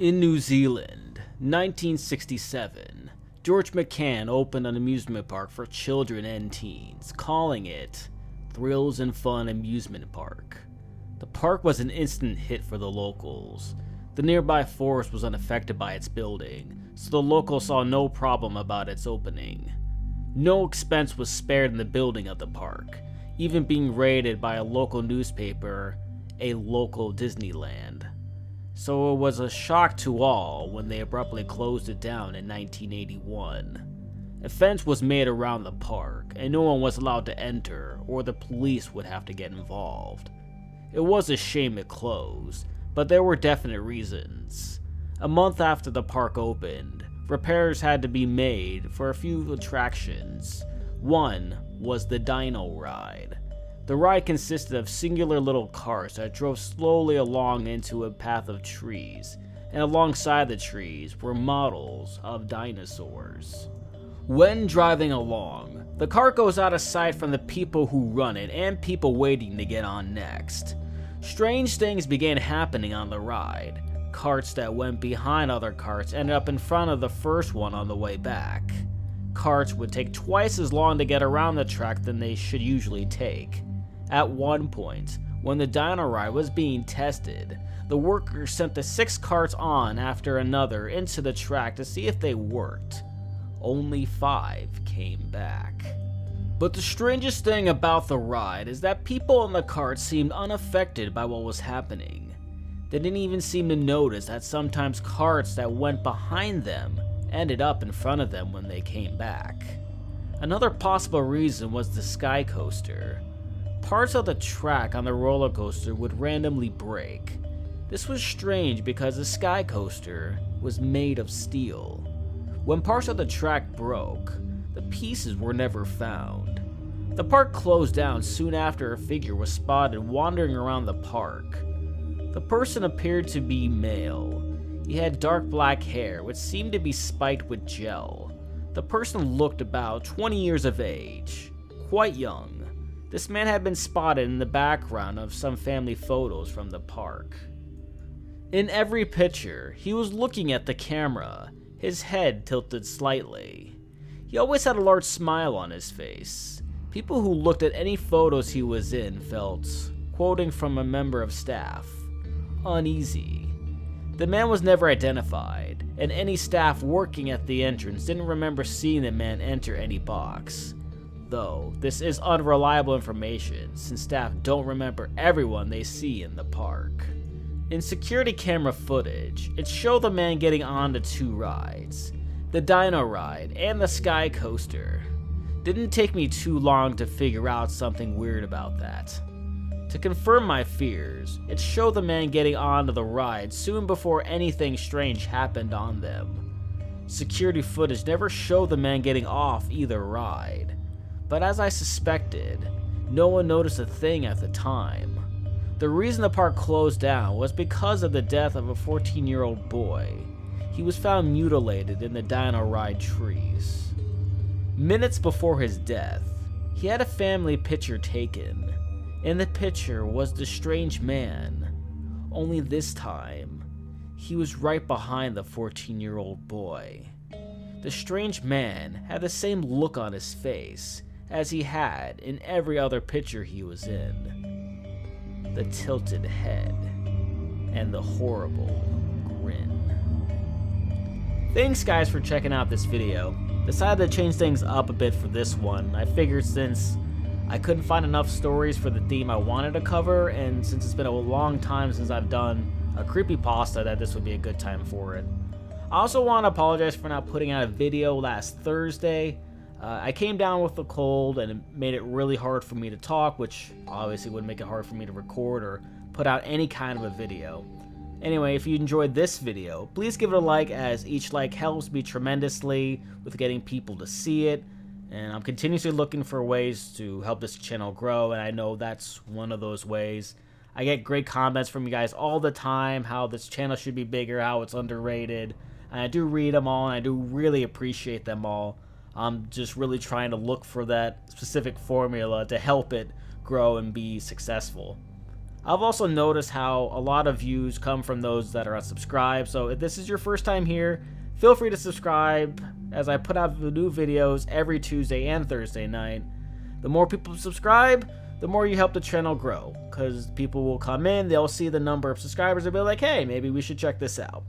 In New Zealand, 1967, George McCann opened an amusement park for children and teens, calling it Thrills and Fun Amusement Park. The park was an instant hit for the locals. The nearby forest was unaffected by its building, so the locals saw no problem about its opening. No expense was spared in the building of the park, even being rated by a local newspaper a local Disneyland. So it was a shock to all when they abruptly closed it down in 1981. A fence was made around the park, and no one was allowed to enter, or the police would have to get involved. It was a shame it closed, but there were definite reasons. A month after the park opened, repairs had to be made for a few attractions. One was the Dino Ride. The ride consisted of singular little carts that drove slowly along into a path of trees, and alongside the trees were models of dinosaurs. When driving along, the cart goes out of sight from the people who run it and people waiting to get on next. Strange things began happening on the ride. Carts that went behind other carts ended up in front of the first one on the way back. Carts would take twice as long to get around the track than they should usually take. At one point, when the Dino Ride was being tested, the workers sent the 6 carts on after another into the track to see if they worked. Only 5 came back. But the strangest thing about the ride is that people in the carts seemed unaffected by what was happening. They didn't even seem to notice that sometimes carts that went behind them ended up in front of them when they came back. Another possible reason was the sky coaster. Parts of the track on the roller coaster would randomly break. This was strange because the sky coaster was made of steel. When parts of the track broke, the pieces were never found. The park closed down soon after a figure was spotted wandering around the park. The person appeared to be male. He had dark black hair which seemed to be spiked with gel. The person looked about 20 years of age, quite young. This man had been spotted in the background of some family photos from the park. In every picture, he was looking at the camera, his head tilted slightly. He always had a large smile on his face. People who looked at any photos he was in felt, quoting from a member of staff, uneasy. The man was never identified, and any staff working at the entrance didn't remember seeing the man enter any box. Though, this is unreliable information since staff don't remember everyone they see in the park. In security camera footage, it showed the man getting on the 2 rides, the Dino Ride and the Sky Coaster. Didn't take me too long to figure out something weird about that. To confirm my fears, it showed the man getting onto the ride soon before anything strange happened on them. Security footage never showed the man getting off either ride. But as I suspected, no one noticed a thing at the time. The reason the park closed down was because of the death of a 14-year-old boy. He was found mutilated in the Dino Ride trees. Minutes before his death, he had a family picture taken. In the picture was the strange man, only this time, he was right behind the 14-year-old boy. The strange man had the same look on his face as he had in every other picture he was in. The tilted head and the horrible grin. Thanks guys for checking out this video. Decided to change things up a bit for this one. I figured since I couldn't find enough stories for the theme I wanted to cover, and since it's been a long time since I've done a creepypasta, that this would be a good time for it. I also want to apologize for not putting out a video last Thursday. I came down with a cold and it made it really hard for me to talk, which obviously would make it hard for me to record or put out any kind of a video. Anyway, if you enjoyed this video, please give it a like, as each like helps me tremendously with getting people to see it. And I'm continuously looking for ways to help this channel grow, and I know that's one of those ways. I get great comments from you guys all the time, how this channel should be bigger, how it's underrated. And I do read them all, and I do really appreciate them all. I'm just really trying to look for that specific formula to help it grow and be successful. I've also noticed how a lot of views come from those that are unsubscribed, so if this is your first time here, feel free to subscribe as I put out new videos every Tuesday and Thursday night. The more people subscribe, the more you help the channel grow, because people will come in, they'll see the number of subscribers and be like, hey, maybe we should check this out.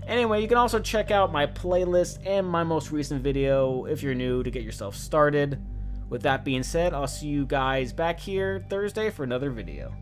Anyway, you can also check out my playlist and my most recent video if you're new to get yourself started. With that being said, I'll see you guys back here Thursday for another video.